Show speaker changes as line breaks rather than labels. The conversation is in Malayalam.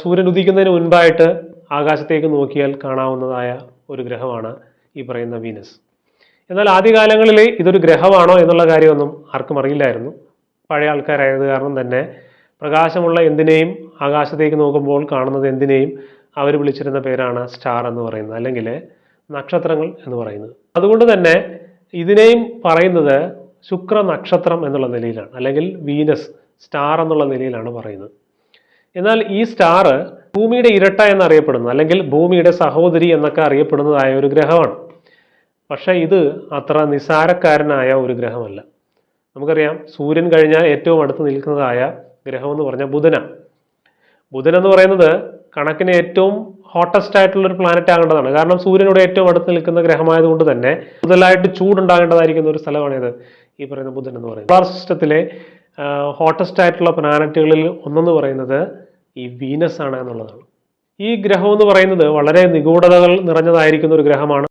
സൂര്യൻ ഉദിക്കുന്നതിന് മുൻപായിട്ട് ആകാശത്തേക്ക് നോക്കിയാൽ കാണാവുന്നതായ ഒരു ഗ്രഹമാണ് ഈ പറയുന്ന വീനസ്. എന്നാൽ ആദ്യകാലങ്ങളിൽ ഇതൊരു ഗ്രഹമാണോ എന്നുള്ള കാര്യമൊന്നും ആർക്കും അറിയില്ലായിരുന്നു. പഴയ ആൾക്കാരായത് കാരണം തന്നെ പ്രകാശമുള്ള എന്തിനേയും ആകാശത്തേക്ക് നോക്കുമ്പോൾ കാണുന്നത് എന്തിനേയും അവർ വിളിച്ചിരുന്ന പേരാണ് സ്റ്റാർ എന്ന് പറയുന്നത്, അല്ലെങ്കിൽ നക്ഷത്രങ്ങൾ എന്ന് പറയുന്നത്. അതുകൊണ്ട് തന്നെ ഇതിനെയും പറയുന്നത് ശുക്ര നക്ഷത്രം എന്നുള്ള നിലയിലാണ്, അല്ലെങ്കിൽ വീനസ് സ്റ്റാർ എന്നുള്ള നിലയിലാണ് പറയുന്നത്. എന്നാൽ ഈ സ്റ്റാർ ഭൂമിയുടെ ഇരട്ട എന്നറിയപ്പെടുന്നത്, അല്ലെങ്കിൽ ഭൂമിയുടെ സഹോദരി എന്നൊക്കെ അറിയപ്പെടുന്നതായ ഒരു ഗ്രഹമാണ്. പക്ഷേ ഇത് അത്ര നിസാരക്കാരനായ ഒരു ഗ്രഹമല്ല. നമുക്കറിയാം, സൂര്യൻ കഴിഞ്ഞാൽ ഏറ്റവും അടുത്ത് നിൽക്കുന്നതായ ഗ്രഹം എന്ന് പറഞ്ഞാൽ ബുധനാണ്. ബുധൻ എന്ന് പറയുന്നത് കണക്കിന് ഏറ്റവും ഹോട്ടസ്റ്റ് ആയിട്ടുള്ള ഒരു പ്ലാനറ്റ് ആകേണ്ടതാണ്. കാരണം സൂര്യനോട് ഏറ്റവും അടുത്ത് നിൽക്കുന്ന ഗ്രഹമായതുകൊണ്ട് തന്നെ കൂടുതലായിട്ട് ചൂടുണ്ടാകേണ്ടതായിരിക്കുന്ന ഒരു സ്ഥലമാണിത്, ഈ പറയുന്ന ബുധൻ എന്ന് പറയുന്നത്. സോളാർ സിസ്റ്റത്തിലെ ഹോട്ടസ്റ്റ് ആയിട്ടുള്ള പ്ലാനറ്റുകളിൽ ഒന്നെന്ന് പറയുന്നത് ഈ വീനസ് ആണ് എന്നുള്ളതാണ്. ഈ ഗ്രഹം എന്ന് പറയുന്നത് വളരെ നിഗൂഢതകൾ നിറഞ്ഞതായിരിക്കുന്ന ഒരു ഗ്രഹമാണ്.